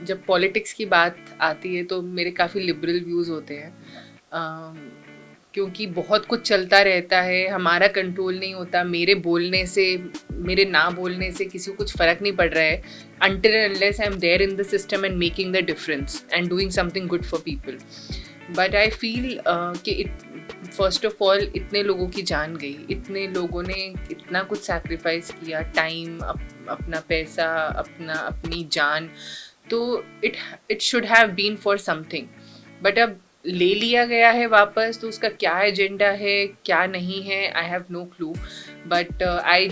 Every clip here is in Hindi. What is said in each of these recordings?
जब पॉलिटिक्स की बात आती है तो मेरे काफ़ी लिबरल व्यूज़ होते हैं, अम, क्योंकि बहुत कुछ चलता रहता है, हमारा कंट्रोल नहीं होता। मेरे ना बोलने से किसी को कुछ फ़र्क नहीं पड़ रहा है, until and unless I am there in the system and making the difference and doing something good for people. But I feel कि फर्स्ट ऑफ ऑल इतने लोगों की जान गई, इतने लोगों ने इतना कुछ सैक्रिफाइस किया, टाइम, अपना पैसा, अपनी जान, तो it it should have been for something. But अब ले लिया गया है वापस, तो उसका क्या एजेंडा है, क्या नहीं है, I have no clue. But I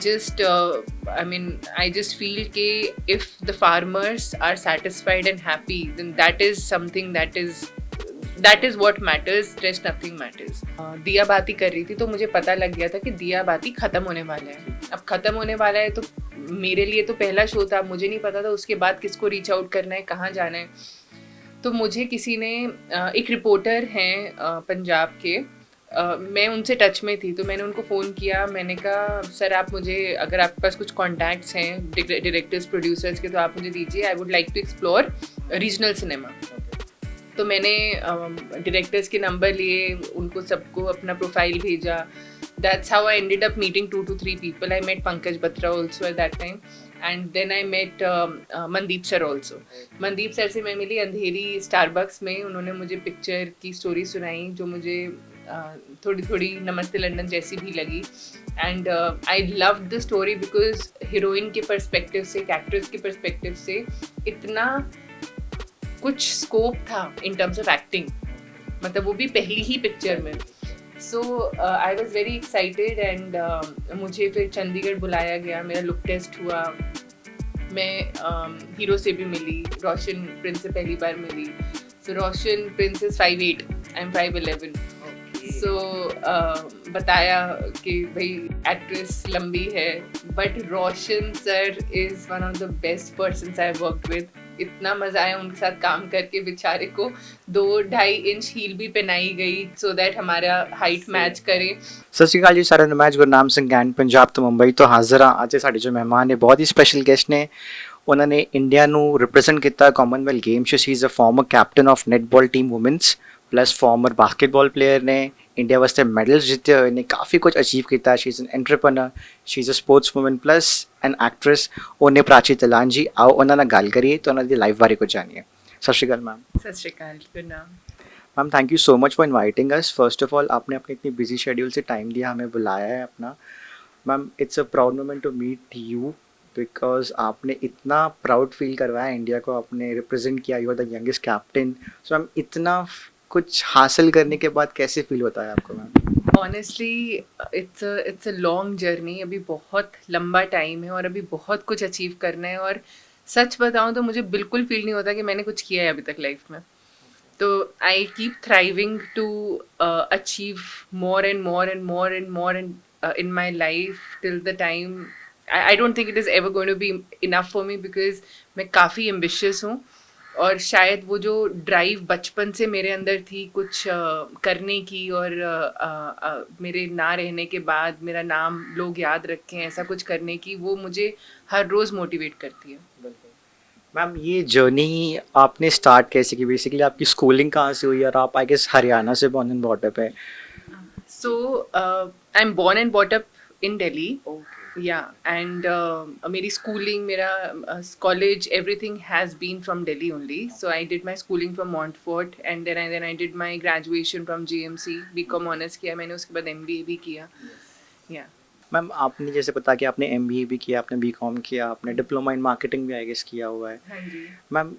just feel कि if the farmers are satisfied and happy, then that is what matters, rest nothing matters. Diya Baati कर रही थी तो मुझे पता लग गया था कि दिया बाती खत्म होने वाला है। अब खत्म होने वाला है तो मेरे लिए तो पहला शो था, मुझे नहीं पता था उसके बाद किसको रीच आउट करना है, कहाँ जाना है। तो मुझे किसी ने, एक रिपोर्टर हैं पंजाब के, मैं उनसे टच में थी, तो मैंने उनको फ़ोन किया। मैंने कहा सर, आप मुझे, अगर आपके पास कुछ कॉन्टैक्ट्स हैं डायरेक्टर्स प्रोड्यूसर्स के, तो आप मुझे दीजिए, I would like to explore regional cinema. तो मैंने डायरेक्टर्स के नंबर लिए, उनको सबको अपना प्रोफाइल भेजा। That's how I ended up meeting 2 to 3 people. I met Pankaj Batra also at that time, and then I met Mandeep sir also. Mandeep sir से मैं मिली अंधेरी स्टारबक्स में। उन्होंने मुझे पिक्चर की स्टोरी सुनाई, जो मुझे थोड़ी थोड़ी नमस्ते लंदन जैसी भी लगी। And I love the story because heroine के पर्सपेक्टिव से, एक एक्ट्रेस के पर्सपेक्टिव से इतना कुछ स्कोप था इन टर्म्स ऑफ एक्टिंग, मतलब वो भी पहली ही पिक्चर में। So I was very excited and मुझे फिर चंडीगढ़ बुलाया गया, मेरा लुक टेस्ट हुआ। मैं हीरो से भी मिली, रोशन प्रिंस से पहली बार मिली। सो रोशन प्रिंस इज 5'8", आई एम 5'11". सो बताया कि भाई एक्ट्रेस लंबी है, but Roshan sir is one of the best person I worked with. इतना मज़ा आया उनके साथ काम करके। बेचारे को 2-2.5 इंच हील भी पहनाई गई सो दैट हमारा हाइट मैच करे। ਸਤਿ ਸ਼੍ਰੀ ਅਕਾਲ ਜੀ ਸਾਰਿਆਂ ਨੂੰ। ਮੈਂ ਗੁਰਨਾਮ ਸਿੰਘ ਗੈਂਡ ਪੰਜਾਬ ਤੋਂ ਮੁੰਬਈ ਤੋਂ ਹਾਜ਼ਰ ਹਾਂ। ਅੱਜ ਸਾਡੇ ਜੋ ਮਹਿਮਾਨ ਨੇ ਬਹੁਤ ਹੀ ਸਪੈਸ਼ਲ ਗੈਸਟ ਨੇ। ਉਹਨਾਂ ਨੇ ਇੰਡੀਆ ਨੂੰ ਰਿਪਰੈਜ਼ੈਂਟ ਕੀਤਾ ਕਾਮਨਵੈਲਥ ਗੇਮ 'ਚ। She is a former captain of netball team womans, plus former basketball player ਨੇ। ਇੰਡੀਆ ਵਾਸਤੇ ਮੈਡਲਸ ਜਿੱਤੇ ਹੋਏ ਨੇ, ਕਾਫੀ ਕੁਝ ਅਚੀਵ ਕੀਤਾ। She is an entrepreneur, she is a sports woman plus an actress. ਉਹਨੇ ਪ੍ਰਾਚੀ ਤਲਾਨ ਜੀ, ਆਓ ਉਹਨਾਂ ਨਾਲ ਗੱਲ ਕਰੀਏ ਤੇ ਉਹਨਾਂ ਦੀ ਲਾਈਫ ਬਾਰੇ ਕੁਝ ਜਾਣੀਏ। ਸਤਿ ਸ਼੍ਰੀ ਅਕਾਲ ਮੈਮ। सत श्रीकाल, Gurnam. Ma'am thank you so much for inviting us. First of all आपने अपने इतनी बिजी शेड्यूल से टाइम दिया, हमें बुलाया है अपना। Ma'am it's a proud moment to meet you, because आपने इतना प्राउड फील करवाया इंडिया को, आपने रिप्रेजेंट किया। You are the youngest captain. So ma'am इतना कुछ हासिल करने के बाद कैसे फील होता है आपको ma'am? Honestly it's a long journey, अभी बहुत लंबा टाइम है और अभी बहुत कुछ अचीव करना है। और सच बताऊं तो मुझे बिल्कुल फील नहीं होता कि मैंने कुछ किया है अभी तक लाइफ में। तो I keep thriving to achieve more and more and more and more and in my life till the time I don't think it is ever going to be enough for me, because मैं काफ़ी ambitious हूँ। और शायद वो जो ड्राइव बचपन से मेरे अंदर थी कुछ करने की, और मेरे ना रहने के बाद मेरा नाम लोग याद रखें, ऐसा कुछ करने की, वो मुझे हर रोज़ मोटिवेट करती है। मैम ये जर्नी आपने स्टार्ट कैसे की? बेसिकली आपकी स्कूलिंग कहाँ से हुई? और आप आई गेस हरियाणा से बॉर्न एंड बॉट अप है। So I'm born and brought up in Delhi. Yeah, and मेरी schooling, मेरा college, everything has been from Delhi only. So I did my schooling from Montfort, and then I did my graduation from GMC, BCom honors किया मैंने, उसके बाद MBA भी किया। Yeah. मैम आपने जैसे पता कि आपने एमबीए भी किया, आपने बीकॉम किया, आपने डिप्लोमा इन मार्केटिंग भी आई गेस किया हुआ है। हाँ जी। मैम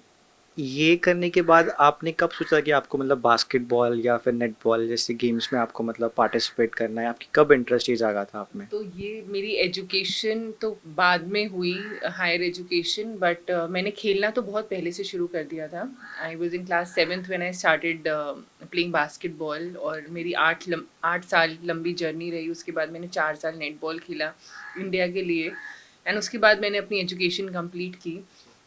ये करने के बाद आपने कब सोचा कि आपको मतलब बास्केटबॉल या फिर नेटबॉल जैसे गेम्स में आपको मतलब पार्टिसिपेट करना है? आपकी कब इंटरेस्ट ये जागा था आप में? तो ये मेरी एजुकेशन तो बाद में हुई, हायर एजुकेशन, बट मैंने खेलना तो बहुत पहले से शुरू कर दिया था। I was in class 7th when I started playing basketball, और मेरी 8 साल लंबी जर्नी रही। उसके बाद मैंने 4 साल नेटबॉल खेला इंडिया के लिए, एंड उसके बाद मैंने अपनी एजुकेशन कंप्लीट की।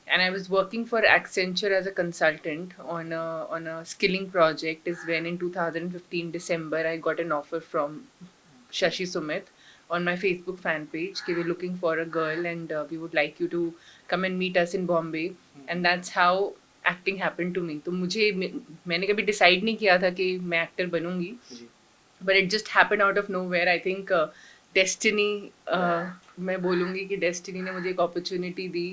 And I was working for Accenture as a consultant on a skilling project. Is when in 2015 December I got an offer from Shashi Sumit on my Facebook fan page. We're looking for a girl, and we would like you to come and meet us in Bombay. And that's how acting happen to me. तो मैंने कभी डिसाइड नहीं किया था कि मैं एक्टर बनूंगी, but it just happen out of nowhere. I think destiny, मैं बोलूँगी कि डेस्टिनी ने मुझे एक अपॉर्चुनिटी दी.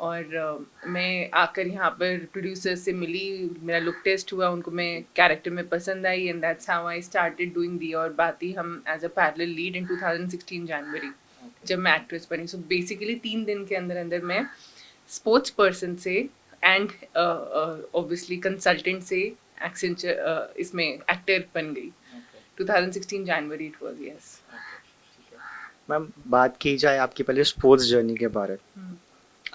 और मैं आकर यहाँ पर प्रोड्यूसर से मिली, मेरा लुक टेस्ट हुआ, उनको मैं कैरेक्टर में पसंद आई, and that's how I started doing Diya Aur Baati Hum as a parallel lead in 2016 January, जब मैं एक्ट्रेस बनी. सो बेसिकली 3 दिन के अंदर अंदर मैं स्पोर्ट्स पर्सन से एंड ऑब्वियसली कंसल्टेंट से एक्सेंचर इसमें एक्टर बन गई. 2016 जनवरी इट वाज. यस मैम, बात की जाए आपकी पहले स्पोर्ट्स जर्नी के बारे में.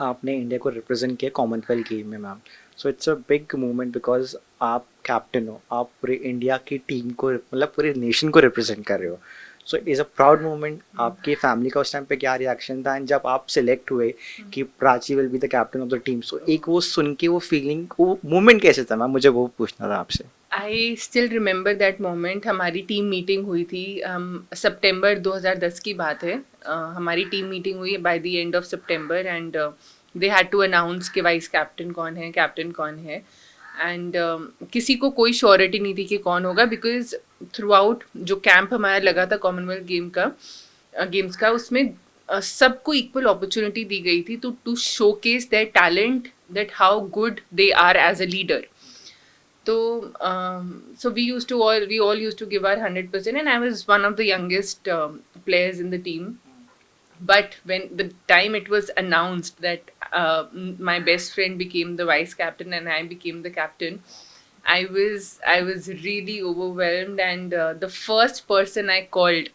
आपने इंडिया को रिप्रेजेंट किया कॉमनवेल्थ गेम में ma'am. So it's a big moment because आप कैप्टन हो, आप पूरे इंडिया की टीम को मतलब पूरे नेशन को रिप्रेजेंट कर रहे हो. So it is a proud moment. आपकी फैमिली का उस टाइम पे क्या रिएक्शन था, एंड जब आप सिलेक्ट हुए कि Prachi will be the captain of the team, so एक वो सुन के वो फीलिंग, वो मोमेंट कैसे था मैम, मुझे वो पूछना था आपसे. I still remember that moment. हमारी टीम मीटिंग हुई थी, सितंबर 2010 की बात है. हमारी टीम मीटिंग हुई बाय द एंड ऑफ सितंबर, and they had to announce कि वाइस कैप्टन कौन है, कैप्टन कौन है. एंड किसी को कोई श्योरिटी नहीं थी कि कौन होगा, बिकॉज थ्रू आउट जो कैंप हमारा लगा था कॉमनवेल्थ गेम्स का, उसमें सबको इक्वल अपॉर्चुनिटी दी गई थी to showcase their talent, that how good they are as a leader. So we all used to give our 100%, and I was one of the youngest players in the team. But when the time it was announced that my best friend became the vice captain and I became the captain, I was really overwhelmed, and the first person I called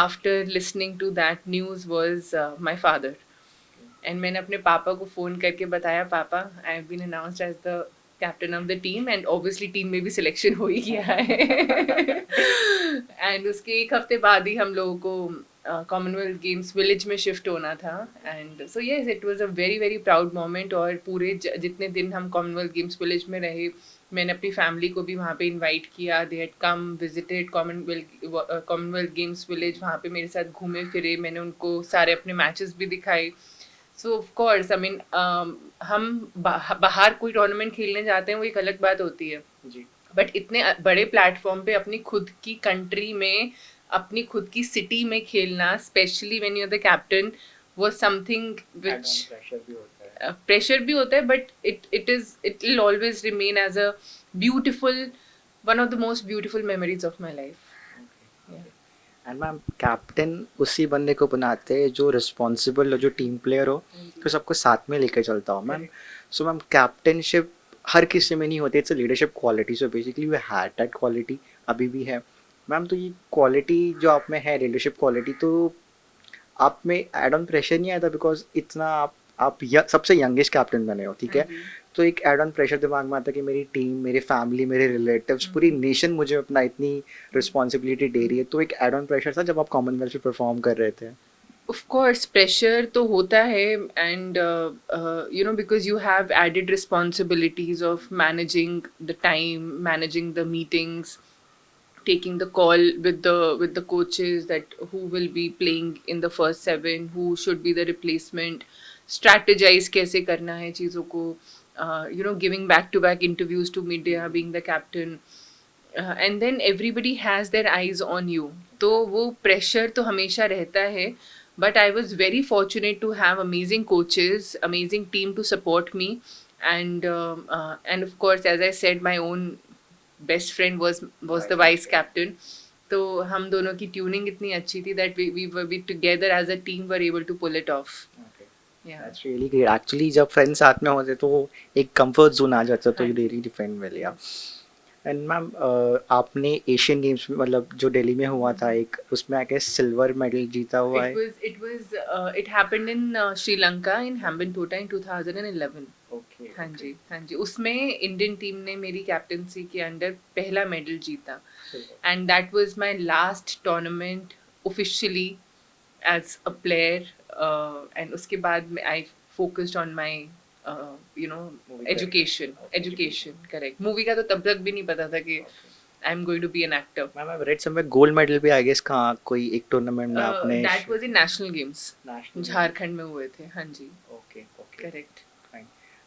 after listening to that news was my father. And मैंने अपने पापा को फ़ोन करके बताया, पापा I have been announced as the captain of the team, and obviously team में भी सिलेक्शन हो ही गया है. एंड उसके एक हफ्ते बाद ही हम लोगों को कॉमनवेल्थ गेम्स विलेज में शिफ्ट होना था. And so yes, it was a very very proud moment. और पूरे जितने दिन हम कॉमनवेल्थ गेम्स विलेज में रहे, मैंने अपनी फैमिली को भी वहाँ पे इनवाइट किया. They had come visited Commonwealth games village, वहाँ पे मेरे साथ घूमे फिरे, मैंने उनको सारे अपने मैचेस भी दिखाए. सो ऑफ कोर्स आई मीन, हम बाहर कोई टूर्नामेंट खेलने जाते हैं वो एक अलग बात होती है जी. बट इतने बड़े प्लेटफॉर्म पे अपनी खुद की कंट्री में, अपनी खुद की सिटी में खेलना, specially when you are the captain, was something which pressure भी होता है, but it will always remain as a beautiful, one of the most beautiful memories of my life. And ma'am, captain उसी बंदे को बनाते हैं जो रिस्पॉन्सिबल हो, जो टीम प्लेयर हो, तो सबको साथ में लेकर चलता हो मैम. सो मैम, कैप्टनशिप हर किसी में नहीं होती, it's a leadership quality. So basically you had that quality, अभी भी है मैम. तो ये क्वालिटी जो आप में है, लीडरशिप क्वालिटी, तो आप में एड ऑन प्रेशर नहीं आया था, बिकॉज इतना आप सबसे यंगेस्ट कैप्टन बने हो, ठीक है. तो एक एड ऑन प्रेशर दिमाग में आता है कि मेरी टीम, मेरी फैमिली, मेरे रिलेटिव्स, पूरी नेशन मुझे अपना इतनी रिस्पॉन्सिबिलिटी दे रही है. तो एक एड ऑन प्रेशर था जब आप कॉमनवेल्थ में परफॉर्म कर रहे थे. Of course, pressure तो होता है, and you know, because you have added responsibilities of managing the time, managing the meetings, taking the call with the coaches that who will be playing in the first 7, who should be the replacement, strategize कैसे करना है चीज़ों को, you know, giving back-to-back interviews to media, being the captain, and then everybody has their eyes on you. तो वो pressure तो हमेशा रहता है, but I was very fortunate to have amazing coaches, amazing team to support me, and of course, as I said, my own best friend was the vice captain. तो हम दोनों की tuning इतनी अच्छी थी that we together as a team were able to pull it off. Yeah. That's really great. Actually, जब फ्रेंड्स साथ में होते तो एक कंफर्ट जोन आ जाता, तो यू रियली डिफाइन वेल. या एंड मैम, आपने एशियन गेम्स में, मतलब जो दिल्ली में हुआ था एक, उसमें आके सिल्वर मेडल जीता हुआ है. It happened in Sri Lanka in Hambantota in 2011. Okay. हाँ जी, हाँ जी. उसमें इंडियन टीम ने मेरी कैप्टनसी के अंडर पहला मेडल जीता, and that was my last tournament officially as a player, and उसके बाद I focused on my you know, education. Correct. Movie का तो तब तक भी नहीं पता था कि I'm going to be an actor. Ma'am, I read somewhere gold medal भी आई गेस कहाँ कोई एक टूर्नामेंट में आपने. That was in national games. Jharkhand में हुए थे. हाँ जी. Okay. Correct.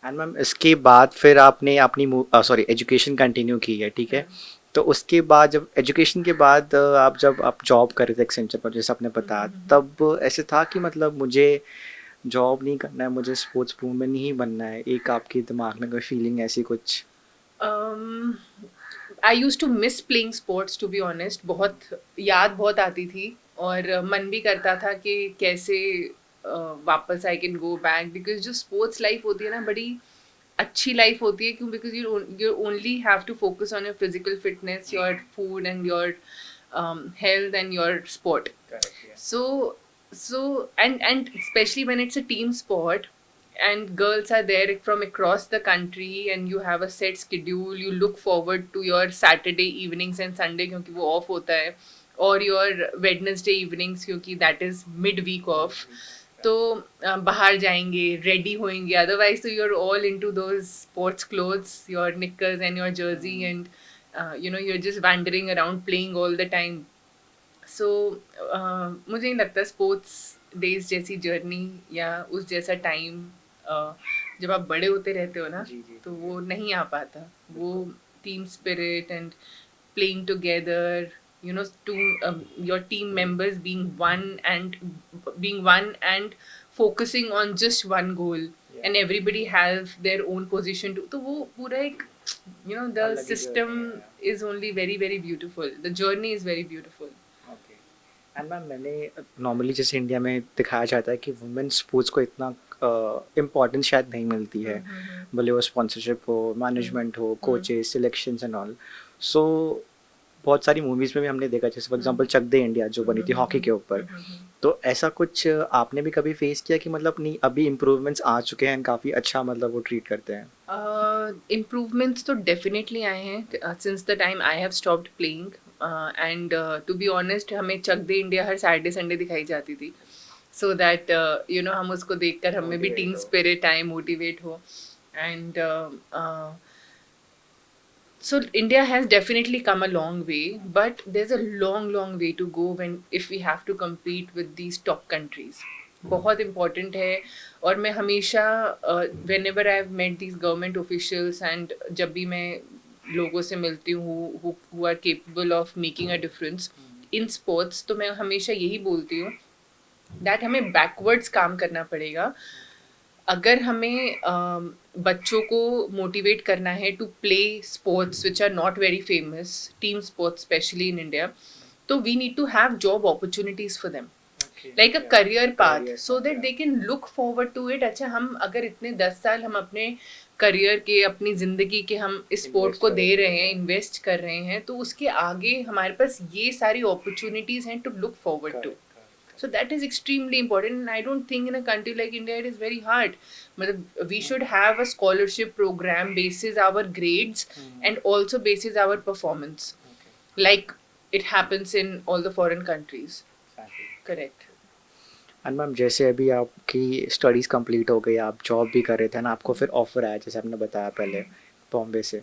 एंड मैम इसके बाद फिर आपने अपनी सॉरी एजुकेशन कंटिन्यू की है, ठीक है? तो उसके बाद जब एजुकेशन के बाद आप जब आप जॉब कर रहे थे एक्सेंचर पर जैसे आपने बताया, तब ऐसे था कि मतलब मुझे जॉब नहीं करना है, मुझे स्पोर्ट्स वूमेन ही बनना है, एक आपके दिमाग में कोई फीलिंग ऐसी कुछ? I use to miss playing sports to be honest, बहुत याद बहुत आती थी और मन भी करता था कि कैसे वापस I can go back, because जो स्पोर्ट्स लाइफ होती है ना बड़ी अच्छी लाइफ होती है, क्यों? Because you only have to focus on your physical fitness, your food and your health and your sport. Correct, yeah. So and especially when it's a team sport and girls are there from across the country and you have a set schedule, you look forward to your Saturday evenings and Sunday क्योंकि वो off होता है, और your Wednesday evenings क्योंकि that is mid-week off. तो बाहर जाएंगे, रेडी होएंगे, अदरवाइज तो you're all into those sports clothes, your knickers and your jersey, and you're just wandering around playing all the time. So मुझे नहीं लगता स्पोर्ट्स डेज जैसी जर्नी या उस जैसा टाइम जब आप बड़े होते रहते हो ना, जी, जी, तो वो नहीं आ पाता, वो team spirit and playing together, to your team members being one and focusing on just one goal, and everybody has their own position to, तो वो पूरा एक the अलग ही system journey है। is only very very beautiful, the journey is very beautiful. Okay. And ma'am मैंने नॉर्मली जैसे इंडिया में दिखाया जाता है कि वुमेन स्पोर्ट्स को इतना इम्पोर्टेंस शायद नहीं मिलती है, भले वो स्पॉन्सरशिप हो, मैनेजमेंट हो, coaches, selections and all. So बहुत सारी मूवीज़ में भी हमने देखा, जैसे for example Chak De India जो बनी थी हॉकी के ऊपर, तो ऐसा कुछ आपने भी कभी फेस किया कि मतलब नहीं अभी इम्प्रूवमेंट्स आ चुके हैं, काफ़ी अच्छा मतलब वो ट्रीट करते हैं? Improvements तो definitely आए हैं since the time I have stopped playing, and to be honest हमें चक दे इंडिया हर सैटरडे संडे दिखाई जाती थी, so that हम उसको देखकर हमें भी टीम स्पिरिट आए, मोटिवेट हो, and so India has definitely come a long way, but there's a long way to go if we have to compete with these top countries. बहुत important है, और मैं हमेशा whenever I've met these government officials and जब भी मैं लोगों से मिलती हूँ who are capable of making a difference in sports, तो मैं हमेशा यही बोलती हूँ that हमें backwards काम करना पड़ेगा अगर हमें बच्चों को मोटिवेट करना है to play sports which are not very famous, team sports specially in India, तो we need to have job opportunities for them, like a career path, so that they can look forward to it. अच्छा, हम अगर इतने 10 साल हम अपने करियर के, अपनी ज़िंदगी के हम इस स्पोर्ट को दे रहे हैं, इन्वेस्ट कर रहे हैं, तो उसके आगे हमारे पास ये सारी अपॉर्चुनिटीज़ हैं to look forward to. So that is extremely important, and I don't think in a country like India it is very hard. We should have a scholarship program basis our grades and also basis our performance, like it happens in all the foreign countries. Correct. And ma'am जैसे अभी आपकी स्टडीज़ कंप्लीट हो गई, आप जॉब भी कर रहे थे ना, आपको फिर ऑफर आया जैसे आपने बताया पहले बॉम्बे से।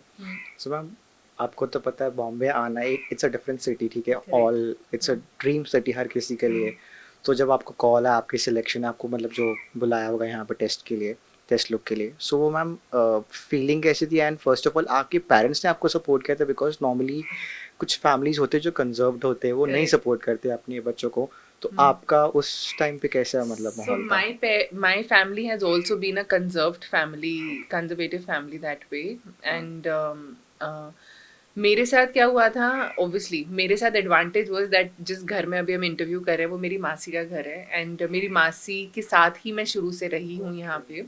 सो मैम आपको तो पता है बॉम्बे आना इट्स अ डिफरेंट सिटी, ठीक है? All it's a dream city हर किसी के लिए। तो जब आपको कॉल है, आपकी सिलेक्शन, आपको मतलब जो बुलाया होगा यहाँ पे टेस्ट के लिए, टेस्ट लुक के लिए, सो वो मैम फीलिंग कैसी थी? एंड फर्स्ट ऑफ ऑल आपके पेरेंट्स ने आपको सपोर्ट किया था? बिकॉज नॉर्मली कुछ फैमिलीज होते हैं जो कंजर्व्ड होते हैं, वो नहीं सपोर्ट करते अपने बच्चों को, तो आपका उस टाइम पे कैसा मतलब माहौल था? My family has also been a conservative family that way, and मेरे साथ क्या हुआ था, ऑब्वियसली मेरे साथ एडवांटेज वाज दैट जिस घर में अभी हम इंटरव्यू कर रहे हैं वो मेरी मासी का घर है, एंड मेरी मासी के साथ ही मैं शुरू से रही हूँ यहाँ पे,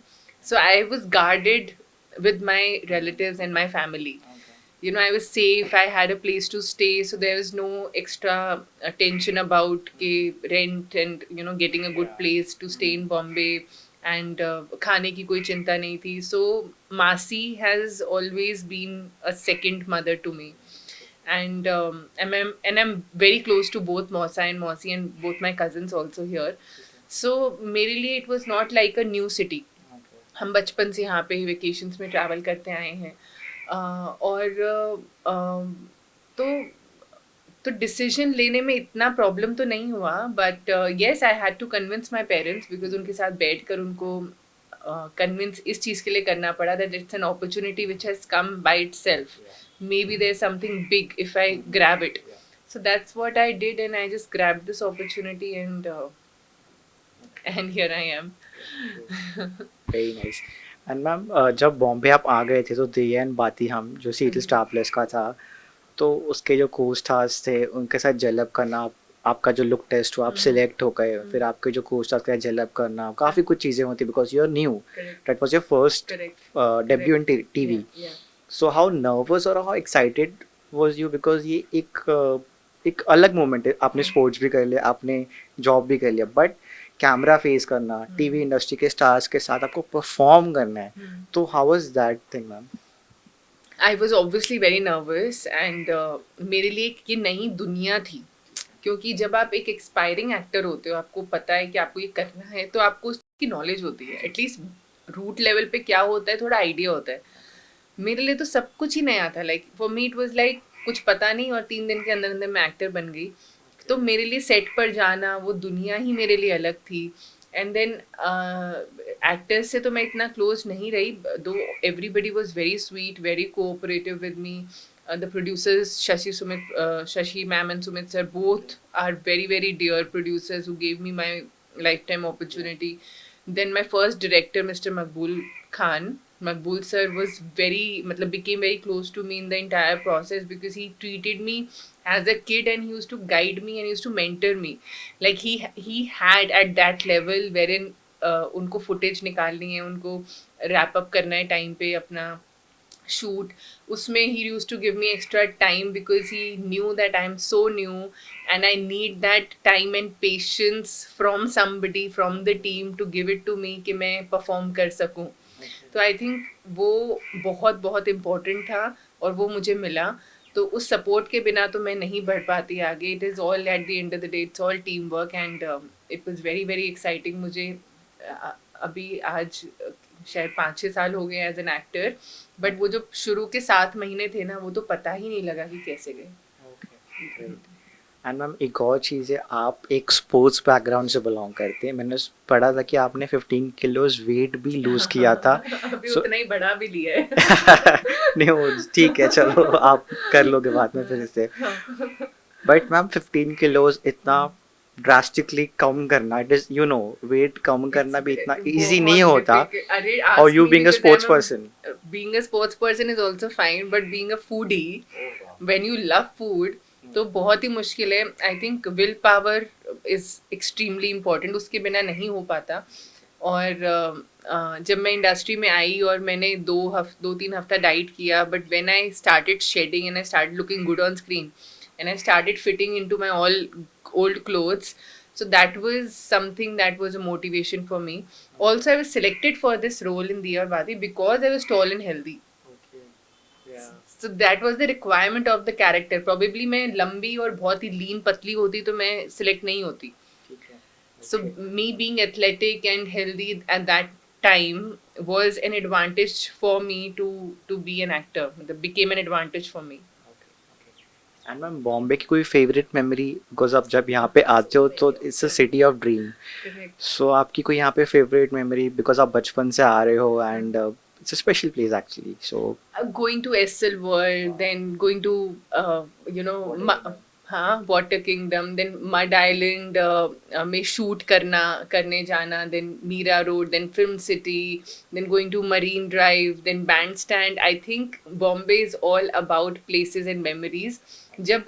so I was guarded with my relatives and my family. I was safe, I had a place to stay, so there was no extra tension about rent and getting a good place to stay in Bombay, and खाने की कोई चिंता नहीं थी. So Masi has always been a second mother to me, and I'm very close to both Mausa and Mausi and both my cousins also here. So मेरे लिए it was not like a new city. हम बचपन से यहाँ पे ही वेकेशंस में ट्रैवल करते आए हैं, और तो डिसीजन लेने में इतना प्रॉब्लम तो नहीं हुआ, but yes I had to convince my parents, because उनके साथ बैठ कर उनको कन्विंस इस चीज़ के लिए करना पड़ा that it's an opportunity which has come by itself. Maybe there's something big if I grab it. So that's what I did, and I just grabbed this opportunity, and here I am. Very nice. And ma'am जब बॉम्बे आप आ गए थे तो दिया एंड बाती हम जो सीरियल स्टार प्लस का था, तो उसके जो को स्टार्स थे उनके साथ जेलअप करना, आपका जो लुक टेस्ट हुआ, आप सिलेक्ट हो गए, फिर आपके जो को स्टार्स के साथ जेलअप करना, काफ़ी कुछ चीज़ें होती because you are new, Correct. That was your first Correct. Debut in TV. Yeah. So how nervous और how excited was you, because ये एक अलग मोमेंट है. आपने स्पोर्ट्स भी कर लिया, आपने जॉब भी कर लिया, बट कैमरा फेस करना, टीवी इंडस्ट्री के स्टार्स के साथ आपको परफॉर्म करना है, तो how was that thing ma'am? I was obviously very nervous, and मेरे लिए एक ये नई दुनिया थी, क्योंकि जब आप एक एक्सपायरिंग एक्टर होते हो, आपको पता है कि आपको ये करना है, तो आपको उसकी नॉलेज होती है, एटलीस्ट रूट लेवल पे क्या होता है थोड़ा आइडिया होता है. मेरे लिए तो सब कुछ ही नया था. Like for me it was like कुछ पता नहीं, और 3 दिन के अंदर अंदर मैं एक्टर बन गई. तो मेरे लिए सेट पर जाना वो दुनिया ही मेरे लिए अलग थी. एंड देन एक्टर्स से तो मैं इतना क्लोज नहीं रही, दो everybody was very sweet, very cooperative with me. The producers, Shashi ma'am and Sumit sir, both are very, very dear producers who gave me my lifetime opportunity. Then my first director, Mr. Maqbool sir was became very close to me in the entire process, because he treated me as a kid and he used to guide me and he used to mentor me. Like he had at that level wherein उनको footage निकालनी है, उनको wrap up करना है time पे अपना shoot, उसमें he used to give me extra time because he knew that I'm so new and I need that time and patience from somebody from the team to give it to me कि मैं perform कर सकूं. तो आई थिंक वो बहुत बहुत इम्पोर्टेंट था और वो मुझे मिला. तो उस सपोर्ट के बिना तो मैं नहीं बढ़ पाती आगे. It is all at the end of the day, it's all team work, and it was very very exciting. मुझे अभी आज शायद 5-6 साल हो गए एज एन एक्टर, बट वो जो शुरू के 7 महीने थे ना, वो तो पता ही नहीं लगा कि कैसे गए. एंड मैम एक और चीज़ है, आप एक स्पोर्ट्स बैकग्राउंड से बिलोंग करते हैं. मैंने पढ़ा था कि आपने 15 किलोज वेट भी लूज किया था. अभी So- उतना ही बढ़ा भी लिया है. नहीं वो ठीक है, चलो आप कर लोगे बाद में फिर इससे. बट मैम 15 किलोज इतना ड्रास्टिकली कम करना, it is you know weight कम करना भी इतना इजी नहीं होता. अरे और you being a sports person, being a sports person is also fine, but being a foodie, when you love food, तो बहुत ही मुश्किल है. I think will power is extremely important, उसके बिना नहीं हो पाता. और जब मैं इंडस्ट्री में आई और मैंने 2-3 हफ्ता डाइट किया, but when I started shedding and I started looking good on screen and I started fitting into my all old clothes, so that was something that was a motivation for me. Also, I was selected for this role in Diya Bati because I was tall and healthy. So that was the requirement of the character. Probably मैं लंबी और बहुत ही लीन पतली होती तो मैं select नहीं होती. So me being athletic and healthy at that time was an advantage for me to be an actor. It became an advantage for me. And ma'am Bombay की कोई फेवरेट मेमोरी, बिकॉज आप जब यहाँ पे आते हो तो it's a city of dream. Correct. सो आपकी कोई यहाँ पे फेवरेट मेमोरी, बिकॉज आप बचपन से आ रहे हो and it's a special place actually. So Going to SL World, then going to हाँ Water Kingdom, then Mud Island में shoot करने जाना, then Mira Road, then Film City, then going to Marine Drive, then Bandstand. I think Bombay is all about places and memories. जब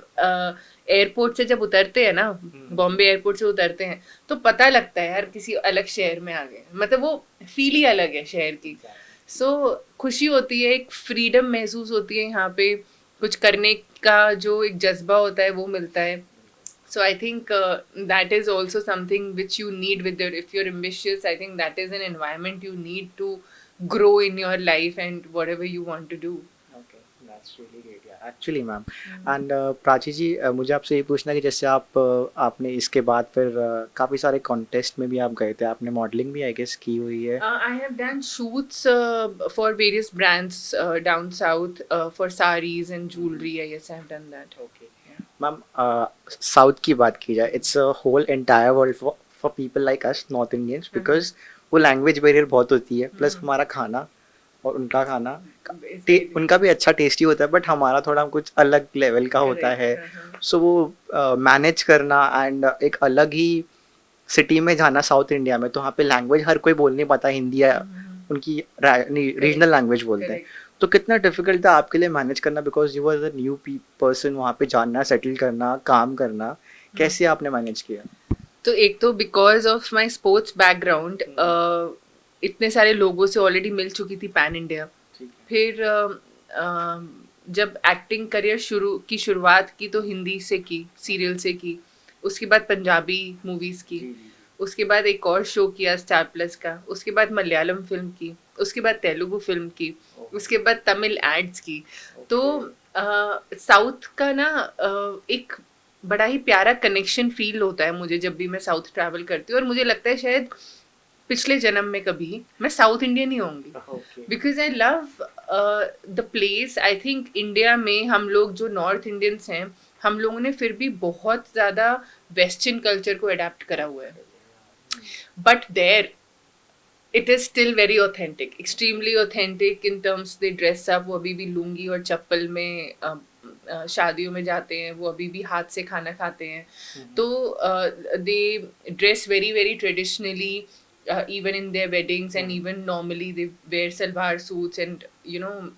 एयरपोर्ट से जब उतरते हैं ना, बॉम्बे एयरपोर्ट से उतरते हैं, तो पता लगता है यार किसी अलग शहर में आ गए. मतलब वो फील ही अलग है शहर की. सो खुशी होती है, एक फ्रीडम महसूस होती है यहाँ पे, कुछ करने का जो एक जज्बा होता है वो मिलता है. So I think that is also something which you need with your, if you are ambitious, I think that is an environment you need to grow in your life and whatever you want to do. Actually ma'am. And Prachi ji, मुझे आपसे ये पूछना है कि जैसे आपने इसके बाद फिर काफ़ी सारे कॉन्टेस्ट में भी आप गए थे, आपने मॉडलिंग भी आई गेस की हुई है. I have done shoots for various brands down south for sarees and jewelry. Yes, I have done that. Ma'am south की बात की जाए, it's a whole entire world for people like us north Indians, because वो लैंग्वेज बैरियर बहुत होती है, प्लस हम्म। हमारा खाना और उनका खाना Basically, उनका भी अच्छा टेस्टी होता है, बट हमारा थोड़ा कुछ अलग लेवल का होता correct, है। हाँ। सो वो मैनेज करना एंड एक अलग ही सिटी में जाना साउथ इंडिया में, तो वहाँ पे लैंग्वेज हर कोई बोल नहीं पाता हिंदी या हम्म। उनकी रीजनल लैंग्वेज बोलते हैं। करेक्ट। तो कितना डिफिकल्ट था आपके लिए मैनेज करना, because you was a new person, वहाँ पे जानना, सेटल करना, काम करना, कैसे आपने मैनेज किया? तो एक तो because of my sports background इतने सारे लोगों से ऑलरेडी मिल चुकी थी पैन इंडिया। ठीक है। फिर जब एक्टिंग करियर की शुरुआत की तो हिंदी से की, सीरियल से की। उसके बाद पंजाबी मूवीज़ की। उसके बाद एक और शो किया स्टार प्लस का। उसके बाद मलयालम फिल्म की। उसके बाद तेलुगु फिल्म की। उसके बाद तमिल एड्स की। तो साउथ का ना एक बड़ा ही प्यारा कनेक्शन फील होता है मुझे जब भी मैं साउथ ट्रैवल करती हूँ, और मुझे लगता है शायद पिछले जन्म में कभी मैं साउथ इंडियन ही होंगी, because I love the place. I think India में हम लोग जो नॉर्थ इंडियंस हैं, हम लोगों ने फिर भी बहुत ज़्यादा वेस्टर्न कल्चर को अडेप्ट करा हुआ है, but there it is still very authentic, extremely authentic in terms they dress up. वो अभी भी लुंगी और चप्पल में शादियों में जाते हैं, वो अभी भी हाथ से खाना खाते हैं। तो दे dress very very traditionally, even in their weddings, and even normally they wear salwar suits, and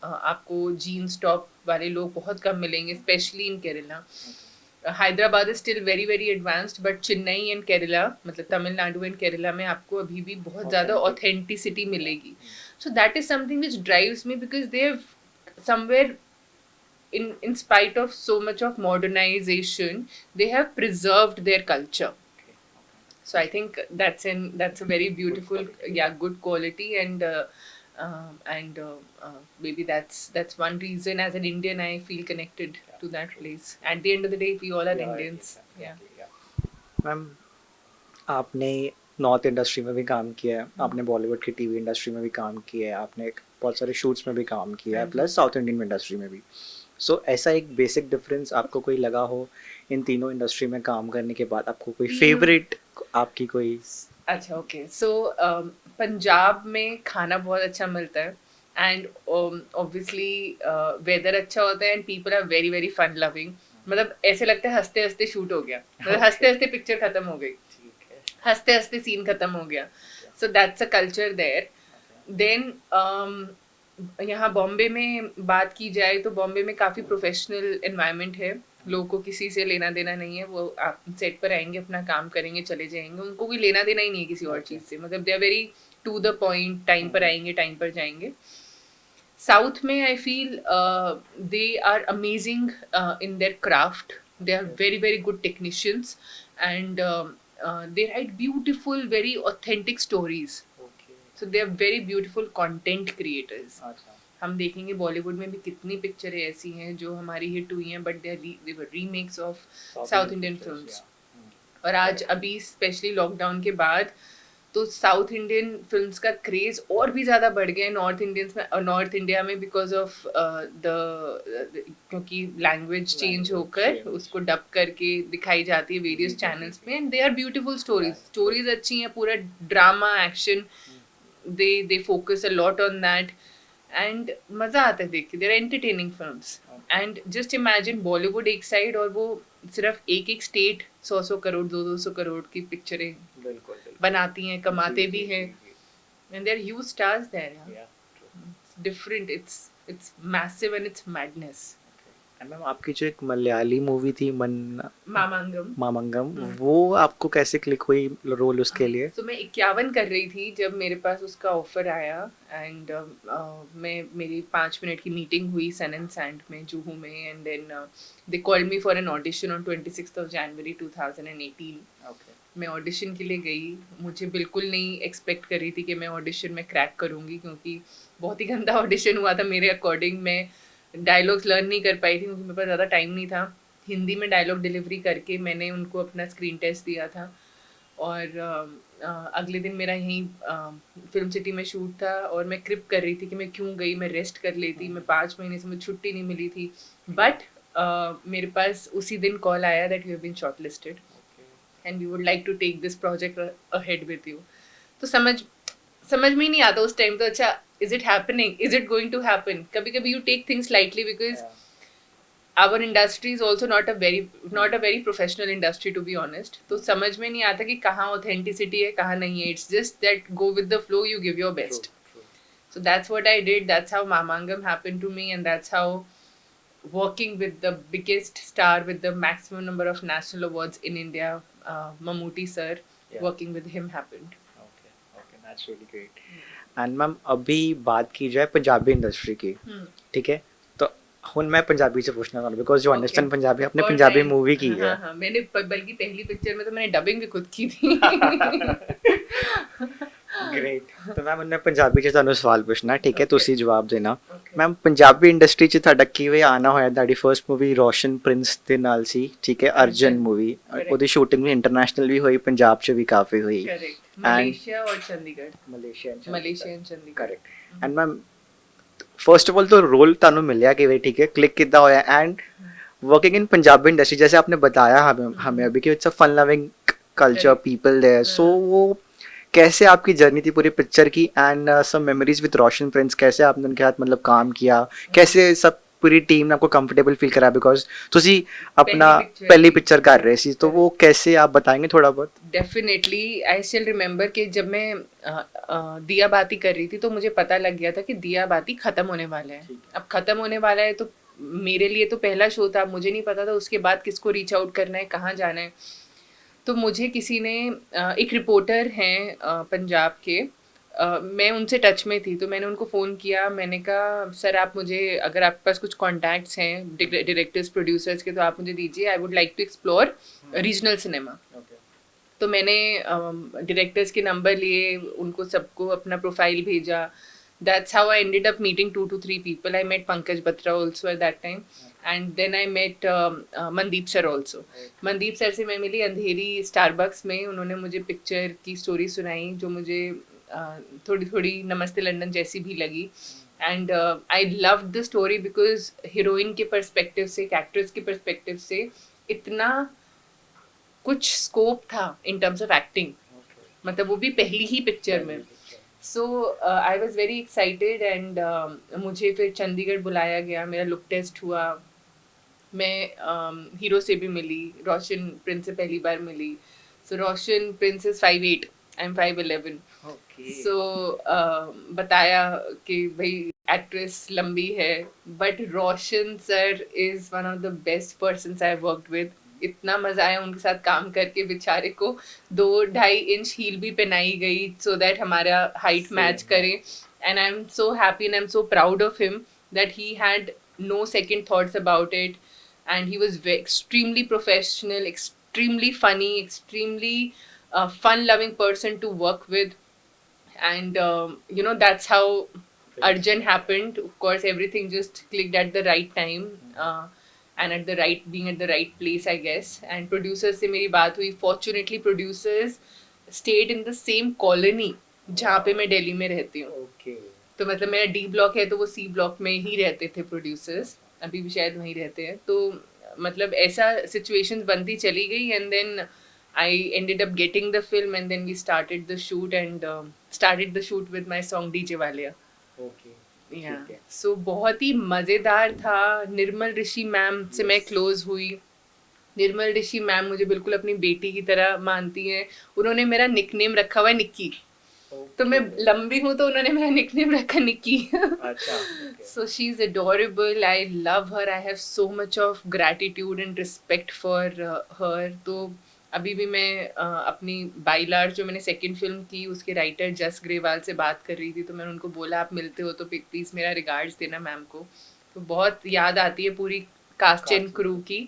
आपको jeans top वाले लोग बहुत कम मिलेंगे, especially in Kerala. Hyderabad is still very very advanced, but Chennai and Kerala, मतलब तमिलनाडु एंड केरला में आपको अभी भी बहुत ज़्यादा ऑथेंटिसिटी मिलेगी। So that is something which drives me, because they have somewhere in spite of so much of modernization, they have preserved their culture. So I think that's a very beautiful, good quality. And maybe that's one reason as an Indian I feel connected to that place. At the end of the day, we all are Indians. Ma'am, आपने नॉर्थ इंडस्ट्री में भी काम किया है, आपने बॉलीवुड की टीवी इंडस्ट्री में भी काम किया है, आपने बहुत सारे शूट्स में भी काम किया है, प्लस साउथ इंडियन इंडस्ट्री में भी। सो ऐसा एक बेसिक डिफरेंस आपको कोई लगा हो इन तीनों इंडस्ट्री में काम करने के बाद? आपको कोई फेवरेट आपकी कोई? अच्छा, ओके। सो पंजाब में खाना बहुत अच्छा मिलता है, एंड ऑब्वियसली वेदर अच्छा होता है, and people are very very fun loving. मतलब ऐसे लगता है हंसते हंसते शूट हो गया, मतलब हंसते हंसते पिक्चर खत्म हो गई, हंसते हंसते सीन खत्म हो गया। So that's a culture there. Then यहाँ बॉम्बे में बात की जाए तो बॉम्बे में काफ़ी प्रोफेशनल एनवायरनमेंट है। लोगों को किसी से लेना देना नहीं है, वो आप सेट पर आएंगे, अपना काम करेंगे, चले जाएंगे, उनको कोई लेना देना ही नहीं है किसी और चीज़ से। मतलब they are very to the point, time पर आएंगे, टाइम पर जाएंगे। साउथ में I feel they are amazing in their craft, they are very very good technicians, and they write beautiful, very authentic stories. So they are very beautiful content creators. हम देखेंगे बॉलीवुड में भी कितनी पिक्चरें ऐसी हैं जो हमारी हिट हुई हैं, but they were remakes of south Indian films. और आज अभी स्पेशली लॉकडाउन के बाद तो साउथ इंडियन फिल्म्स का क्रेज और भी ज़्यादा बढ़ गया है नॉर्थ इंडिया में, बिकॉज ऑफ क्योंकि लैंग्वेज चेंज होकर उसको डब करके दिखाई जाती है वेरियस चैनल्स पे, and they are beautiful stories अच्छी हैं, पूरा drama action, they focus a lot on that, and मज़ा आता है देख के, they're entertaining films. And just imagine Bollywood एक साइड और वो सिर्फ एक एक स्टेट 100 करोड़ 200 करोड़ की पिक्चरें बनाती हैं, कमाते भी हैं, and they're huge stars there. It's different, it's massive, and it's madness. Ma'am, आपकी जो एक मलयाली मूवी थी मामंगम, वो आपको कैसे क्लिक हुई रोल उसके लिए? तो मैं 51 कर रही थी जब मेरे पास उसका ऑफर आया, एंड मेरी 5 मिनट की मीटिंग हुई सन एंड सैंड में, जुहू में, and then they called me for an audition on 26th of January 2018. मैं ऑडिशन के लिए गई, मुझे बिल्कुल नहीं एक्सपेक्ट कर रही थी कि मैं ऑडिशन में क्रैक करूँगी, क्योंकि बहुत ही गंदा ऑडिशन हुआ था मेरे अकॉर्डिंग। मैं डायलॉग्स लर्न नहीं कर पाई थी क्योंकि मेरे पास ज़्यादा टाइम नहीं था। हिंदी में डायलॉग डिलीवरी करके मैंने उनको अपना स्क्रीन टेस्ट दिया था, और अगले दिन मेरा यहीं फिल्म सिटी में शूट था, और मैं क्रिप कर रही थी कि मैं क्यों गई, मैं रेस्ट कर लेती, मैं 5 महीने से मुझे छुट्टी नहीं मिली थी। बट मेरे पास उसी दिन कॉल आया that you have been shortlisted and we would like to take this project ahead with you. तो समझ समझ में ही नहीं आता उस टाइम तो, अच्छा is it happening, is it going to happen. कभी कभी you take things lightly because our industry is also not a very professional industry, to be honest. तो समझ में नहीं आता कि कहाँ authenticity है कहाँ नहीं है. It's just that go with the flow, you give your best. So that's what I did. That's how Mamangam happened to me, and that's how working with the biggest star with the maximum number of national awards in India, Mammootty sir, working with him happened. Okay, that's really great. And ma'am अभी बात की जाए पंजाबी इंडस्ट्री की, ठीक है, तो ਹੁਣ मैं पंजाबी से पूछना चाहूँ बिकॉज यू अंडरस्टैंड पंजाबी, आपने पंजाबी मूवी की है. हाँ, मैंने बल्कि पहली पिक्चर में तो मैंने डबिंग भी खुद की थी. ਗ੍ਰੇਟ. ਤਾਂ ਮੈਮ ਉਹਨੇ ਪੰਜਾਬੀ 'ਚ ਤੁਹਾਨੂੰ ਸਵਾਲ ਪੁੱਛਣਾ, ਠੀਕ ਹੈ, ਤੁਸੀਂ ਜਵਾਬ ਦੇਣਾ. ਮੈਮ ਪੰਜਾਬੀ ਇੰਡਸਟਰੀ 'ਚ ਤੁਹਾਡਾ ਕਿਵੇਂ ਆਉਣਾ ਹੋਇਆ? ਤੁਹਾਡੀ ਫਰਸਟ ਮੂਵੀ ਰੋਸ਼ਨ ਪ੍ਰਿੰਸ ਦੇ ਨਾਲ ਸੀ, ਠੀਕ ਹੈ, ਅਰਜਨ ਮੂਵੀ. ਉਹਦੀ ਸ਼ੂਟਿੰਗ ਵੀ ਇੰਟਰਨੈਸ਼ਨਲ ਵੀ ਹੋਈ, ਪੰਜਾਬ 'ਚ ਵੀ ਕਾਫੀ ਹੋਈ. मलेशिया और Chandigarh. Malaysia and Chandigarh. Correct. And ma'am first of all तो रोल ਤੁਹਾਨੂੰ ਮਿਲਿਆ ਕਿਵੇਂ, ठीक है, क्लिक कितना होया? And working in Punjabi industry, जैसे आपने बताया हमें अभी कि it's a fun loving culture, people there, so वो कैसे आपकी जर्नी थी पूरी पिक्चर की? And some memories with Roshan Prince, कैसे आपने उनके साथ मतलब काम किया, कैसे सब पूरी टीम ने आपको कंफर्टेबल फील करा? बिकॉज ਤੁਸੀਂ अपना पहली पिक्चर कर रहे सी, तो वो कैसे आप बताएंगे थोड़ा बहुत? डेफिनेटली आई स्टिल रिमेम्बर कि जब मैं दिया बाती कर रही थी तो मुझे पता लग गया था कि दिया बाती खत्म होने वाला है. अब खत्म होने वाला है तो मेरे लिए तो पहला शो था, मुझे नहीं पता था उसके बाद किसको रीच आउट करना है, कहाँ जाना है. तो मुझे किसी ने, एक रिपोर्टर हैं पंजाब के, मैं उनसे टच में थी, तो मैंने उनको फ़ोन किया. मैंने कहा सर आप मुझे, अगर आपके पास कुछ कॉन्टैक्ट्स हैं डायरेक्टर्स प्रोड्यूसर्स के, तो आप मुझे दीजिए. I would like to explore regional cinema. तो मैंने डायरेक्टर्स के नंबर लिए, उनको सबको अपना प्रोफाइल भेजा. That's how I ended up meeting 2 to 3 people. I met Pankaj Batra also at that time, and then I met Mandeep sir also. Mandeep sir से मैं मिली अंधेरी स्टारबक्स में. उन्होंने मुझे पिक्चर की स्टोरी सुनाई जो मुझे थोड़ी थोड़ी नमस्ते लंदन जैसी भी लगी. And I love the story because heroine के पर्सपेक्टिव से, एक एक्ट्रेस के पर्सपेक्टिव से इतना कुछ स्कोप था इन टर्म्स ऑफ एक्टिंग, मतलब वो भी पहली ही पिक्चर में. So I was very excited. And मुझे फिर चंडीगढ़ बुलाया गया, मेरा लुक टेस्ट हुआ, मैं हीरो से भी मिली, रोशन प्रिंस से पहली बार मिली. सो रोशन प्रिंस इज 5'8", आई एम 5'11". सो बताया कि भाई एक्ट्रेस लंबी है, but Roshan sir is one of the best person I worked with. इतना मज़ा आया उनके साथ काम करके. बेचारे को 2-2.5 इंच हील भी पहनाई गई सो दैट हमारा हाइट मैच करे. And I am so happy and I am so proud of him that he had no second thoughts about it. And he was extremely professional, extremely funny, extremely fun loving person to work with. And that's how Arjun happened. Of course everything just clicked at the right time, and being at the right place, I guess. And producers से मेरी बात हुई. Fortunately producers stayed in the same colony जहाँ पे मैं दिल्ली में रहती हूँ. तो मतलब मेरा D ब्लॉक है तो वो C ब्लॉक में ही रहते थे producers, अभी भी शायद वहीं रहते हैं. तो मतलब ऐसा situations बनती चली गई. And then I ended up getting the film, and then we started the shoot, and started the shoot with my song DJ Walia. So बहुत ही मज़ेदार था. निर्मल ऋषि मैम से मैं क्लोज हुई. निर्मल ऋषि मैम मुझे बिल्कुल अपनी बेटी की तरह मानती हैं. उन्होंने मेरा निकनेम रखा हुआ है निक्की. तो मैं लंबी हूँ तो उन्होंने मेरा निकनेम रखा Nikki. So she is adorable. I love her. I have so much of gratitude and respect for her. तो अभी भी मैं अपनी बाइलार जो मैंने सेकंड फिल्म की उसके राइटर जस ग्रेवाल से बात कर रही थी, तो मैंने उनको बोला आप मिलते हो तो प्लीज़ मेरा रिगार्ड्स देना मैम को. तो बहुत याद आती है पूरी कास्ट एंड क्रू की.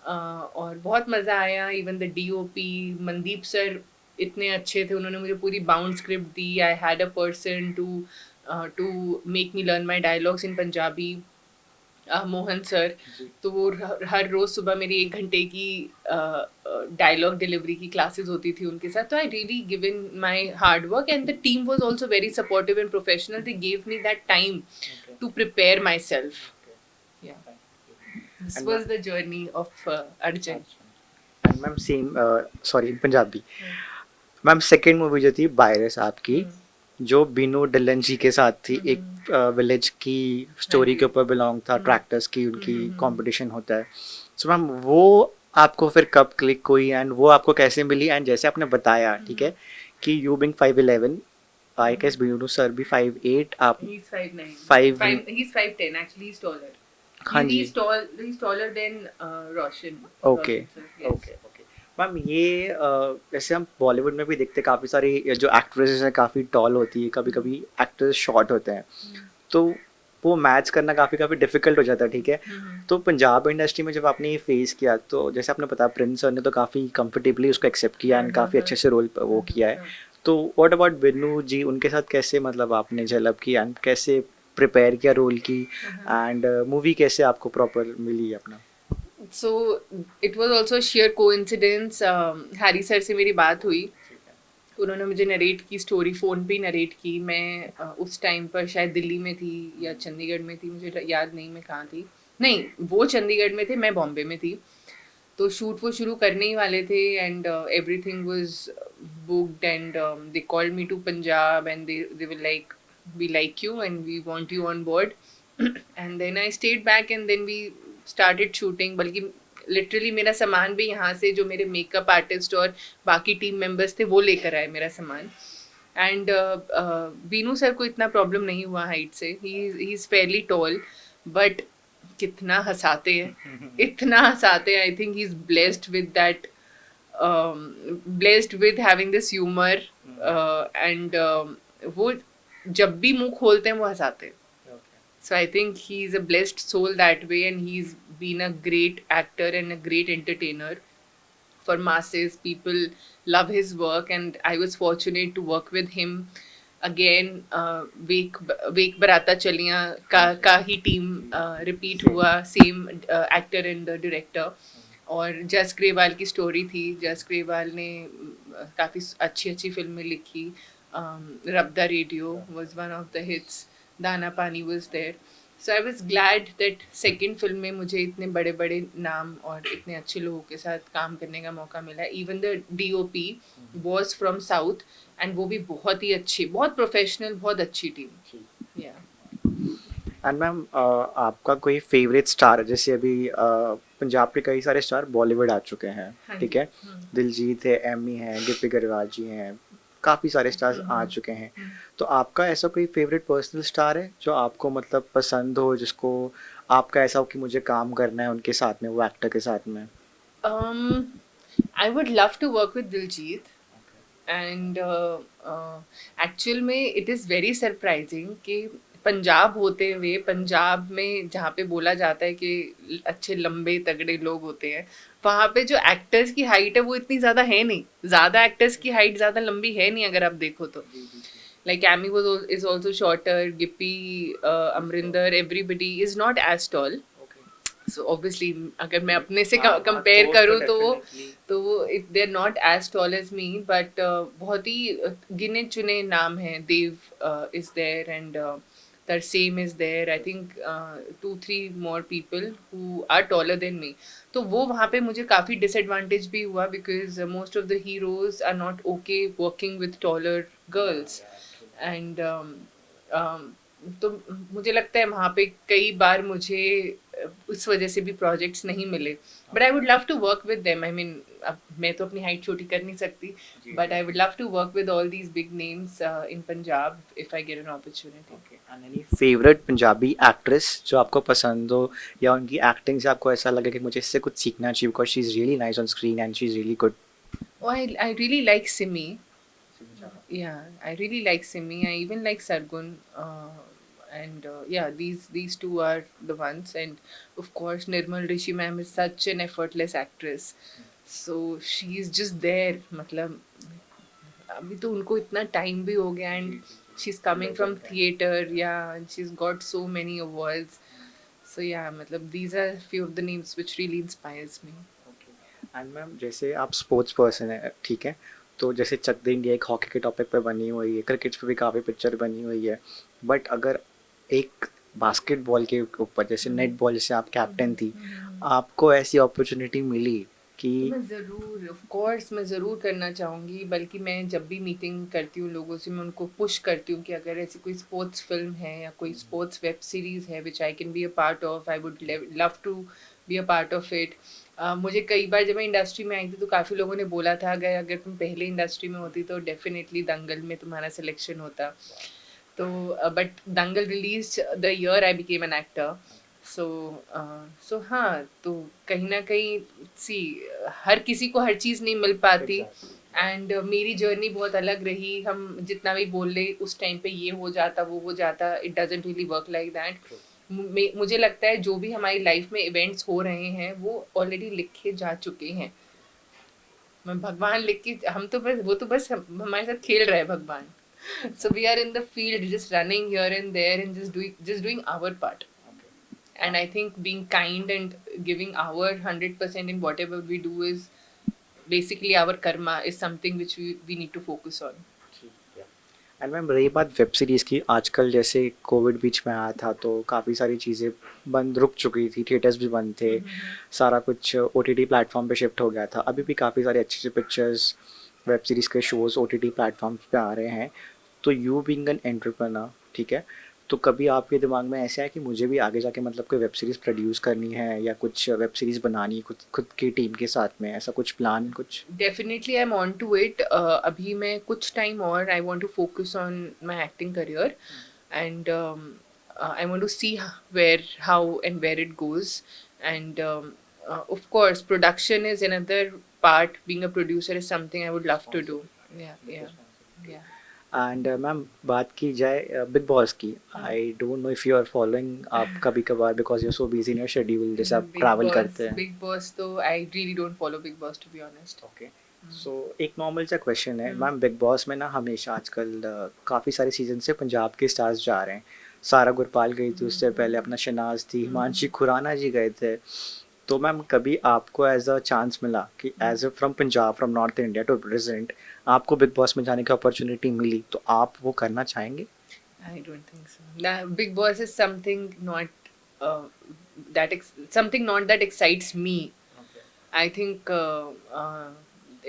और बहुत मज़ा आया. Even the DOP Mandeep sir इतने अच्छे थे, उन्होंने मुझे पूरी बाउंड स्क्रिप्ट दी. I had a person to make me learn my dialogues in Punjabi, Mohan sir. तो वो हर रोज़ सुबह मेरी 1 घंटे की डायलॉग डिलीवरी की क्लासेस होती थी उनके साथ. तो I really given my hard work, and the team was also very supportive and professional. They gave me that time to prepare myself. This was the journey of Arjun. Ma'am same, sorry Punjabi. Ma'am second movie जो थी वायरस आपकी, जो बीनू डिलन जी के साथ थी, एक विलेज की स्टोरी के ऊपर बिलोंग था, ट्रैक्टर्स की उनकी कंपटीशन होता है। सो मैम वो आपको फिर कब क्लिक हुई एंड वो आपको कैसे मिली? एंड जैसे आपने बताया, ठीक है, कि you being 5'11", I guess Binnu sir भी 5'8", आप He's 5'9". 5। He's 5'10". Actually, he's taller. हाँ जी, He's tall. He's taller than Roshan. Okay Roshan sir, yes. Okay okay. Ma'am ये जैसे हम बॉलीवुड में भी देखते हैं, काफ़ी सारी जो एक्ट्रेसेस हैं काफ़ी टॉल होती है, कभी कभी एक्टर्स शॉर्ट होते हैं, तो वो मैच करना काफ़ी काफ़ी डिफिकल्ट हो जाता है, ठीक है। तो पंजाब इंडस्ट्री में जब आपने ये फेस किया, तो जैसे आपने बताया प्रिंस सर ने तो काफ़ी कंफर्टेबली उसको एक्सेप्ट किया एंड काफ़ी अच्छे से रोल वो किया है। तो व्हाट अबाउट बिन्नू जी, उनके साथ कैसे मतलब आपने झलक की एंड कैसे प्रिपेयर किया रोल की, एंड मूवी कैसे आपको प्रॉपर मिली अपना? So it was also a sheer coincidence. Harry sir से मेरी बात हुई, उन्होंने मुझे नरेट की स्टोरी, फ़ोन पे ही नरेट की। मैं उस टाइम पर शायद दिल्ली में थी या चंडीगढ़ में थी, मुझे याद नहीं मैं कहाँ थी। नहीं, वो चंडीगढ़ में थे, मैं बॉम्बे में थी। तो शूट वो शुरू करने ही वाले थे and everything was booked and they called me to Punjab and they were like, we like you and we want you on board. And then I stayed back and then we started shooting. बल्कि लिटरली मेरा सामान भी यहाँ से, जो मेरे मेकअप आर्टिस्ट और बाकी टीम मेंबर्स थे वो लेकर आए मेरा सामान। एंड बीनू सर को इतना प्रॉब्लम नहीं हुआ हाइट से, he is fairly tall, but कितना हंसाते हैं, इतना हंसाते हैं। I think he is blessed with that, blessed with having this humour and वो जब भी मुंह खोलते हैं वो हंसाते हैं। So I think he's a blessed soul that way, and he's been a great actor and a great entertainer for masses. People love his work, and I was fortunate to work with him again. वेक बराता चलियाँ का ही टीम रिपीट हुआ, सेम एक्टर एंड डायरेक्टर। और जस ग्रेवाल की स्टोरी थी, जस ग्रेवाल ने काफ़ी अच्छी अच्छी फिल्में लिखी। रब the radio was one of the hits. दाना पानी was there. So I was glad that second film में मुझे इतने बड़े बड़े नाम और इतने अच्छे लोगों के साथ काम करने का मौका मिला। Even the DOP was from South, and वो भी बहुत ही अच्छी, बहुत प्रोफेशनल, बहुत अच्छी टीम। Yeah. एंड मैम आपका कोई फेवरेट स्टार, जैसे अभी पंजाब के कई सारे स्टार बॉलीवुड आ चुके हैं, हाँ ठीक जी। है, दिलजीत है, एमी है, गिप्पी गरवाल जी हैं, काफ़ी सारे स्टार्स आ चुके हैं। तो आपका ऐसा कोई फेवरेट पर्सनल स्टार है जो आपको मतलब पसंद हो, जिसको आपका ऐसा हो कि मुझे काम करना है उनके साथ में, वो एक्टर के साथ में? I would love to work with Diljit. And actual में इट इज़ वेरी सरप्राइजिंग कि पंजाब होते हुए, पंजाब में जहाँ पे बोला जाता है कि अच्छे लंबे तगड़े लोग होते हैं, वहाँ पे जो एक्टर्स की हाइट है वो इतनी ज़्यादा है नहीं। ज़्यादा एक्टर्स की हाइट ज़्यादा लंबी है नहीं अगर आप देखो तो। Like Ammy was is also shorter, Gippy, Amrinder, everybody is not as tall. So obviously अगर मैं अपने से कंपेयर करूँ तो वो they are not as tall as me, but बहुत ही गिने चुने नाम हैं। Dev is there and Tarsem is there. I think 2-3 more people who are taller than me. तो वो वहाँ पे मुझे काफ़ी डिसएडवांटेज भी हुआ, because most of the heroes are not okay working with taller girls. And तो मुझे लगता है वहाँ पे कई बार मुझे उस वजह से भी प्रोजेक्ट्स नहीं मिले। But I would love to work with them. I mean, अब मैं तो अपनी हाइट छोटी कर नहीं सकती, but I would love to work with all these big names in Punjab if I get an opportunity. And any favourite Punjabi actress जो आपको पसंद हो, या उनकी एक्टिंग से आपको ऐसा लगे कि मुझे इससे कुछ सीखना चाहिए, because she is really nice on screen and she is really good? I really like Simi. Yeah, I really like Simi. I even like Sargun. And yeah, these two are the ones. And of course, Nirmal Rishi ma'am is such an effortless actress. So she's just there. मतलब अभी तो उनको इतना टाइम भी हो गया, and she's coming from theater. Yeah, and she's got so many awards. So yeah, मतलब these are few of the names which really inspires me. And ma'am जैसे आप स्पोर्ट्स पर्सन है, ठीक है, तो जैसे चक दे इंडिया एक हॉकी के टॉपिक पे बनी हुई है, क्रिकेट पे भी काफ़ी पिक्चर बनी हुई है, बट अगर एक बास्केटबॉल के ऊपर, जैसे नेट बॉल, जैसे आप कैप्टन थी, आपको ऐसी अपॉर्चुनिटी मिली कि मैं ज़रूर ऑफ कोर्स मैं ज़रूर करना चाहूँगी, बल्कि मैं जब भी मीटिंग करती हूँ लोगों से, मैं उनको पुश करती हूँ कि अगर ऐसी कोई स्पोर्ट्स फिल्म है या कोई स्पोर्ट्स वेब सीरीज़ है which I can be a part of, I would love to be a part of it. मुझे कई बार जब मैं इंडस्ट्री में आई थी तो काफ़ी लोगों ने बोला था अगर अगर तुम पहले इंडस्ट्री में होती तो डेफिनेटली दंगल में तुम्हारा सिलेक्शन होता। तो but Dangal release the year I became an actor. So so हाँ, तो कहीं ना कहीं सी हर किसी को हर चीज़ नहीं मिल पाती। एंड मेरी जर्नी बहुत अलग रही। हम जितना भी बोल ले उस टाइम पे ये हो जाता वो हो जाता, it doesn't really work like that. मुझे लगता है जो भी हमारी लाइफ में इवेंट्स हो रहे हैं वो ऑलरेडी लिखे जा चुके हैं। मैं भगवान लिख के हम तो बस वो तो बस हमारे साथ खेल रहा है भगवान। So we are in the field just running here and there and just doing our part. And I think being kind and giving our 100% in whatever we do is basically our karma, is something which we need to focus on. And ma'am रही बात वेब सीरीज़ की, आजकल जैसे कोविड बीच में आया था तो काफ़ी सारी चीज़ें बंद रुक चुकी थी, थिएटर्स भी बंद थे, सारा कुछ ओटीटी प्लेटफॉर्म पे शिफ्ट हो गया था। अभी भी काफ़ी सारे अच्छे अच्छे पिक्चर्स, वेब सीरीज़ के शोज़ ओटीटी प्लेटफॉर्म्स पे आ रहे हैं। तो यू बीइंग एन एंटरप्रेन्योर, ठीक है, तो कभी आपके दिमाग में ऐसा है कि मुझे भी आगे जाके मतलब कोई वेब सीरीज़ प्रोड्यूस करनी है या कुछ वेब सीरीज़ बनानी है खुद खुद की टीम के साथ में, ऐसा कुछ प्लान कुछ? Definitely I'm on to it. अभी मैं कुछ टाइम और I want to focus on my acting career and I want to see how and where it goes. And of course production is another part. Being a producer is something I would love to do. Yeah. And ma'am बात की जाए बिग बॉस की, I don't know if you are following, आप कभी कभार because you so busy in your schedule जैसे आप ट्रैवल करते हैं। बिग बॉस तो I really don't follow Bigg Boss to be honest. Okay, so एक नॉर्मल सा क्वेश्चन है मैम, बिग बॉस में ना हमेशा आजकल काफ़ी सारे सीजन से पंजाब के स्टार्स जा रहे हैं। सारा गुरपाल गई थी, उससे पहले अपना शनाज थी, हिमांशी खुराना जी गए थे। तो मैम कभी आपको एज अ चांस मिला कि as a from Punjab from north India to present आपको बिग बॉस में जाने की अपॉर्चुनिटी मिली तो आप वो करना चाहेंगे? I don't think so. Big Boss is something not something not that excites me. I think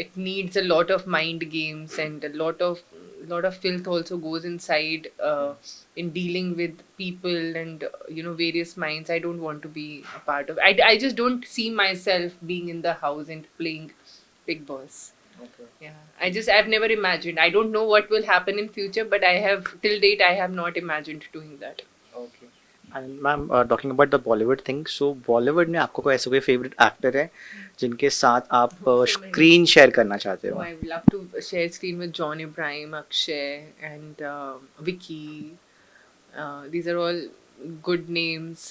it needs a lot of mind games and a lot of filth also goes inside in dealing with people and various minds. I don't want to be a part of. I just don't see myself being in the house and playing Big Boss. Yeah, I've never imagined. I don't know what will happen in future, but till date I have not imagined doing that. And ma'am talking about the Bollywood thing, so Bollywood में आपको कोई ऐसा कोई फेवरेट एक्टर है जिनके साथ आप स्क्रीन शेयर करना चाहते Oh, हो? I would love to share screen with John Ibrahim, Akshay, and Vicky. These are all good names,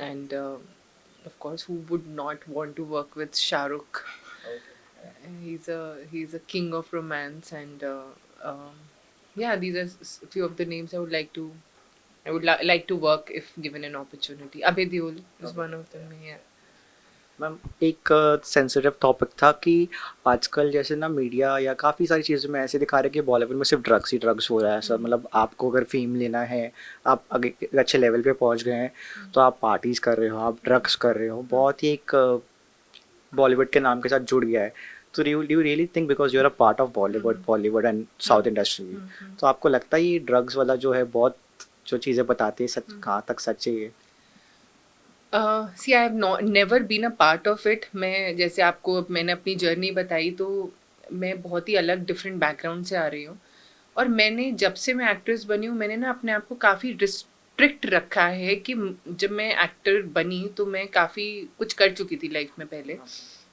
and of course, who would not want to work with Shah Rukh? He's a king of romance, and yeah, these are few of the names I would like to. I would like to work if given an opportunity. Abhay Deol is one of them. Yeah. Ma'am एक सेंसिटिव टॉपिक था कि आजकल जैसे ना मीडिया या काफ़ी सारी चीज़ों में ऐसे दिखा रहे हैं कि बॉलीवुड में सिर्फ ड्रग्स ही ड्रग्स हो रहा है सर, मतलब आपको अगर फेम लेना है, आप आगे एक अच्छे लेवल पे पहुंच गए हैं तो आप पार्टीज़ कर रहे हो, आप ड्रग्स कर रहे हो, बहुत ही एक बॉलीवुड के नाम के साथ जुड़ गया है। तो you really think because you are a part of Bollywood and south industry, तो आपको लगता है ये ड्रग्स वाला जो है बहुत जो चीज़ें बताते हैं सच कहाँ तक सच है ये? See, I have never been a part of it. मैं जैसे आपको मैंने अपनी जर्नी बताई तो मैं बहुत ही अलग डिफरेंट बैकग्राउंड से आ रही हूँ। और मैंने जब से मैं एक्ट्रेस बनी हूँ मैंने ना अपने आप को काफ़ी रिस्ट्रिक्ट रखा है कि जब मैं एक्टर बनी तो मैं काफ़ी कुछ कर चुकी थी लाइफ में पहले।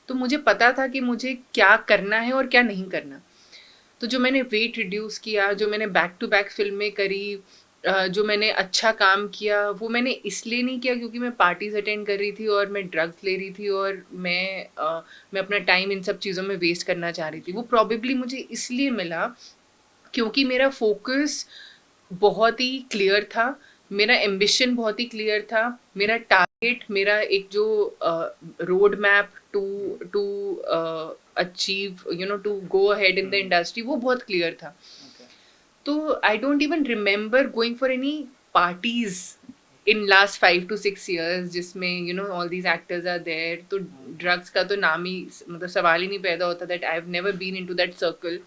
तो मुझे पता था कि मुझे क्या करना है और क्या नहीं करना। तो जो मैंने वेट रिड्यूस किया, जो मैंने बैक टू बैक फिल्में करी, जो मैंने अच्छा काम किया, वो मैंने इसलिए नहीं किया क्योंकि मैं पार्टीज अटेंड कर रही थी और मैं ड्रग्स ले रही थी और मैं अपना टाइम इन सब चीज़ों में वेस्ट करना चाह रही थी। वो प्रॉबेबली मुझे इसलिए मिला क्योंकि मेरा फोकस बहुत ही क्लियर था, मेरा एम्बिशन बहुत ही क्लियर था, मेरा टारगेट, मेरा एक जो road map to to achieve to go ahead in the industry वो बहुत क्लियर था। तो I don't even remember going for any parties in last 5 to 6 years जिसमें you know all these actors are there, तो drugs का तो नाम ही मतलब सवाल ही नहीं पैदा होता, that I've never been into that circle.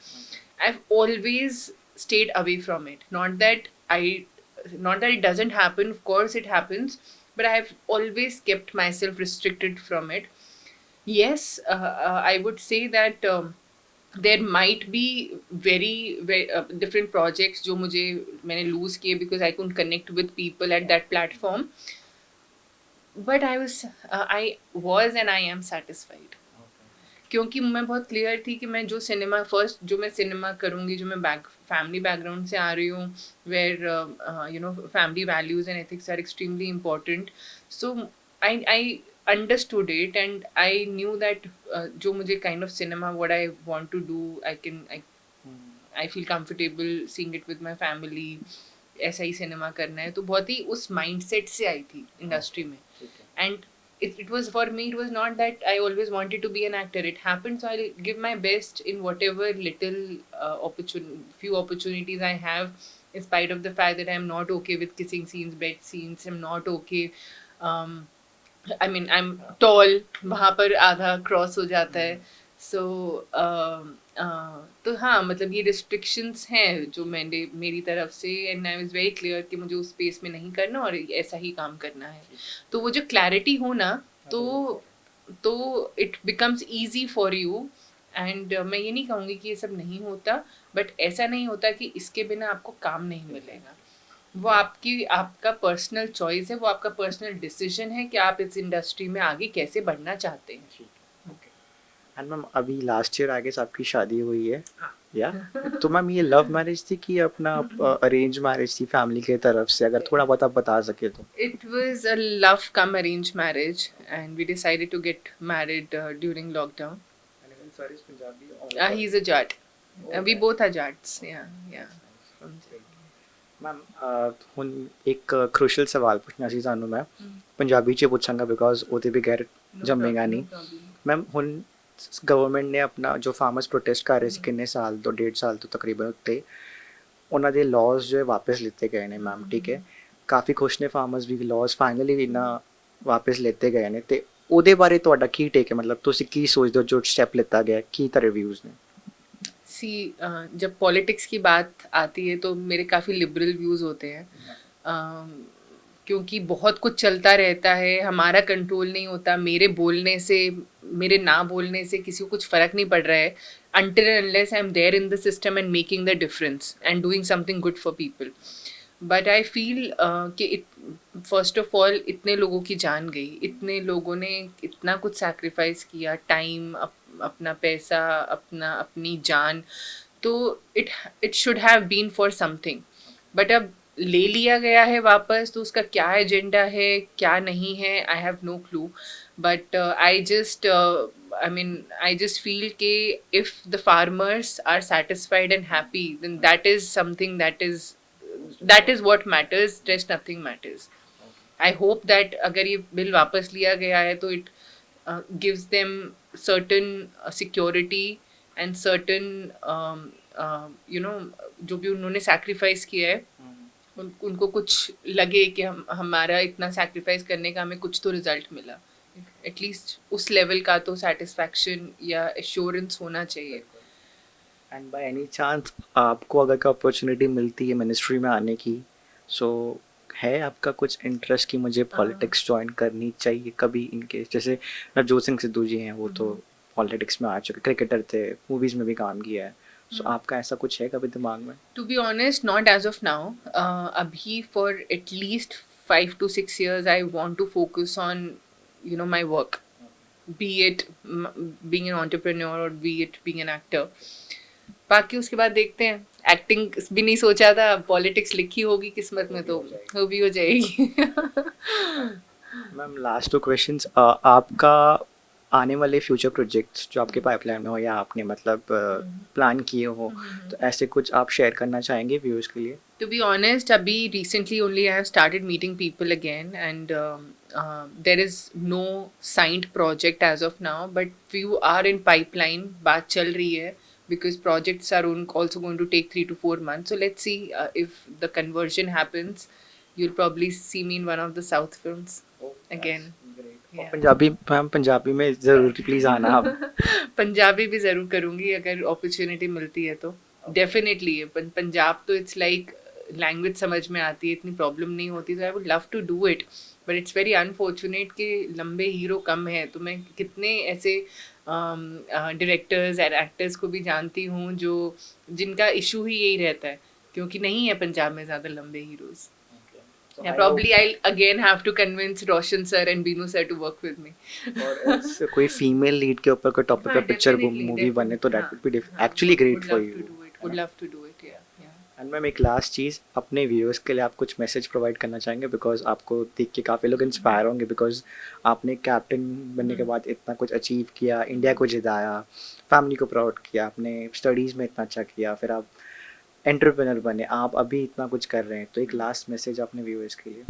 I've always stayed away from it. Not that it doesn't happen, of course it happens, but I've always kept myself restricted from it. Yes, I would say that there might be very different projects जो मुझे मैंने lose किए because I couldn't connect with people at that platform. But I was and I am satisfied. क्योंकि मैं बहुत क्लियर थी कि मैं जो सिनेमा करूँगी, जो मैं फैमिली बैकग्राउंड से आ रही हूँ, where you know family values and ethics are extremely important. So I understood it and I knew that जो मुझे kind of cinema what I want to do, I feel comfortable seeing it with my family. ऐसा ही सिनेमा करना है, तो बहुत ही उस माइंडसेट से आई थी इंडस्ट्री में. And it was for me, it was not that I always wanted to be an actor. It happened, so I'll give my best in whatever little few opportunities I have, in spite of the fact that I'm not okay with kissing scenes, bed scenes. I'm not okay. I mean, I'm tall. वहाँ पर आधा क्रॉस हो जाता है. So तो हाँ, मतलब ये restrictions हैं जो मेरी तरफ से, and I was very clear कि मुझे उस स्पेस में नहीं करना और ऐसा ही काम करना है. तो वो जो क्लैरिटी हो ना, तो it becomes easy for you. And मैं ये नहीं कहूँगी कि ये सब नहीं होता, बट ऐसा नहीं होता कि इसके बिना आपको काम नहीं मिलेगा. वो आपका पर्सनल चॉइस है, वो आपका पर्सनल डिसीजन है कि आप इस इंडस्ट्री में आगे कैसे बढ़ना चाहते हैं. एंड मैम अभी लास्ट ईयर आगे आपकी शादी हुई है हाँ. या तो मैम ये लव मैरिज थी कि अपना अरेंज मैरिज थी फैमिली की तरफ से, अगर थोड़ा बहुत आप बता सके तो. It was a love come arranged marriage and we decided to get married during lockdown. He's a Jat. We both are Jats. Yeah. Ma'am ਹੁਣ ਇੱਕ ਕ੍ਰੂਸ਼ਲ ਸਵਾਲ ਪੁੱਛਣਾ ਸੀ ਤੁਹਾਨੂੰ ਮੈਂ ਪੰਜਾਬੀ 'ਚ ਪੁੱਛਾਂਗਾ ਬਿਕੋਜ਼ ਉਹਦੇ ਬਗੈਰ ਜੰਮੇਗਾ ਨਹੀਂ. ਮੈਮ ਹੁਣ ਗਵਰਨਮੈਂਟ ਨੇ ਆਪਣਾ ਜੋ ਫਾਰਮਰਸ ਪ੍ਰੋਟੈਸਟ ਕਰ ਰਹੇ ਸੀ ਕਿੰਨੇ ਸਾਲ ਤੋਂ 1.5 ਸਾਲ ਤੋਂ ਤਕਰੀਬਨ ਉੱਤੇ, ਉਹਨਾਂ ਦੇ ਲਾਜ਼ ਜੋ ਹੈ ਵਾਪਸ ਲਿੱਤੇ ਗਏ ਨੇ ਮੈਮ. ਠੀਕ ਹੈ, ਕਾਫੀ ਖੁਸ਼ ਨੇ ਫਾਰਮਰਸ ਵੀ, ਲਾਜ਼ ਫਾਈਨਲੀ ਵੀ ਨਾ ਵਾਪਸ ਲਿੱਤੇ ਗਏ ਨੇ, ਤੇ ਉਹਦੇ ਬਾਰੇ ਤੁਹਾਡਾ ਕੀ ਟੇਕ ਹੈ, ਮਤਲਬ ਤੁਸੀਂ ਕੀ ਸੋਚਦੇ ਹੋ ਜੋ ਸਟੈਪ ਲਿੱਤਾ ਗਿਆ, ਕੀ ਤਾਂ ਰਿਵਿਊਜ਼ ਨੇ. सी जब पॉलिटिक्स की बात आती है तो मेरे काफ़ी लिबरल व्यूज़ होते हैं, क्योंकि बहुत कुछ चलता रहता है, हमारा कंट्रोल नहीं होता. मेरे ना बोलने से किसी को कुछ फ़र्क नहीं पड़ रहा है until and unless I'm there in the system and making the difference and doing something good for people. But I feel कि फर्स्ट ऑफ ऑल इतने लोगों की जान गई, इतने लोगों ने इतना कुछ सैक्रिफाइस किया, टाइम, अपना पैसा, अपनी जान, तो it should have been for something. But अब ले लिया गया है वापस, तो उसका क्या एजेंडा है क्या नहीं है, I have no clue. But I just feel कि if the farmers are satisfied and happy, then that is something that is what matters. Rest nothing matters. I hope that अगर ये बिल वापस लिया गया है तो it gives them certain security and certain जो भी उन्होंने sacrifice किया है, उनको कुछ लगे कि हमारा इतना sacrifice करने का हमें कुछ तो result मिला. एटलीस्ट उस लेवल का तो satisfaction या assurance होना चाहिए. एंड बाय एनी चांस आपको अगर कोई अपॉर्चुनिटी मिलती है मिनिस्ट्री में आने की, सो है आपका कुछ इंटरेस्ट कि मुझे पॉलिटिक्स ज्वाइन करनी चाहिए कभी इन केस, जैसे नवजोत सिंह सिद्धू जी हैं, वो तो पॉलिटिक्स में आ चुके, क्रिकेटर थे, मूवीज़ में भी काम किया है. सो आपका ऐसा कुछ है कभी दिमाग में? To be honest not as of now. अभी for at least 5 to 6 years I want to focus on my work, be it being an entrepreneur or be it being an actor. बाकी उसके बाद देखते हैं. एक्टिंग भी नहीं सोचा था, पॉलिटिक्स लिखी होगी किस्मत में तो वो भी हो जाएगी. मैम लास्ट 2 क्वेश्चंस, आपका आने वाले फ्यूचर प्रोजेक्ट्स जो आपके पाइपलाइन में हो या आपने मतलब प्लान किए हो, तो ऐसे कुछ आप शेयर करना चाहेंगे व्यूअर्स के लिए? To be honest, अभी recently only I have started meeting people again, and there is no signed project as of now, but few are in pipeline. बात चल रही है because projects are also going to take 3 to 4 months. So let's see if the conversion happens. you'll probably see me in one of the South films again. और Yeah. पंजाबी मैम, पंजाबी में ज़रूर प्लीज़ आना आप। पंजाबी भी ज़रूर करूँगी अगर अपॉर्चुनिटी मिलती है तो डेफिनेटली। पंजाब तो इट्स लाइक लैंग्वेज समझ में आती है, इतनी प्रॉब्लम नहीं होती, तो I would love to do it, but it's very unfortunate कि लंबे हीरो कम हैं। तो मैं कितने ऐसे डायरेक्टर्स एंड एक्टर्स को भी जानती हूँ जो जिनका इशू ही यही रहता है, क्योंकि नहीं है पंजाब में ज़्यादा लंबे heroes. Yeah, probably I'll again have to convince Roshan sir and Binu sir to work with me. और ऐसे कोई फीमेल लीड के ऊपर कोई टॉपिक पे हाँ, पिक्चर definitely, मूवी बने तो दैट हाँ, वुड बी हाँ, actually great would for love you. to do it, would love to do it, yeah. And ma'am एक लास्ट चीज़, अपने व्यूअर्स के लिए आप कुछ मैसेज प्रोवाइड करना चाहेंगे, बिकॉज आपको देख के काफ़ी लोग इंस्पायर होंगे, बिकॉज आपने कैप्टन बनने के बाद इतना कुछ अचीव किया, इंडिया को जिताया, फैमिली को प्राउड किया, आपने स्टडीज़ में इतना अच्छा किया, फिर आप एंटरप्रेन्योर बने, आप अभी इतना कुछ कर रहे हैं, तो एक लास्ट मैसेज अपने व्यूअर्स के लिए।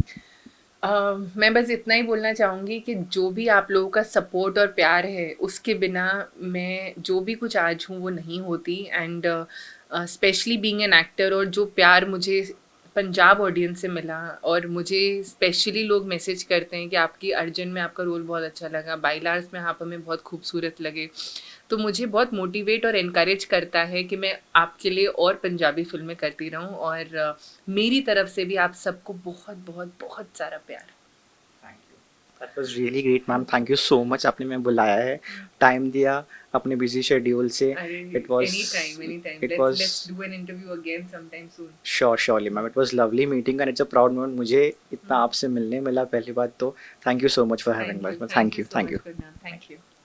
मैं बस इतना ही बोलना चाहूँगी कि जो भी आप लोगों का सपोर्ट और प्यार है, उसके बिना मैं जो भी कुछ आज हूँ वो नहीं होती। And specially being an actor, और जो प्यार मुझे पंजाब ऑडियंस से मिला, और मुझे स्पेशली लोग मैसेज करते हैं कि आपकी अर्जुन में आपका रोल बहुत अच्छा लगा, बाइलार्स में आप हमें बहुत खूबसूरत लगे, तो मुझे बहुत मोटिवेट और इनकरेज करता है कि मैं आपके लिए और पंजाबी फिल्में करती रहूं। और मेरी तरफ से भी आप सबको बहुत बहुत बहुत सारा प्यार। That was really great ma'am, thank you so much, आपने मैं बुलाया है, टाइम दिया अपने बिजी शेड्यूल से। It was anytime. It Let's was do an interview again sometime soon. Surely ma'am, it was lovely meeting and it's a proud moment, मुझे इतना आपसे मिलने मिला पहली बात तो। Thank you so much for having us, thank you. so much, Gurnaam. Thank you.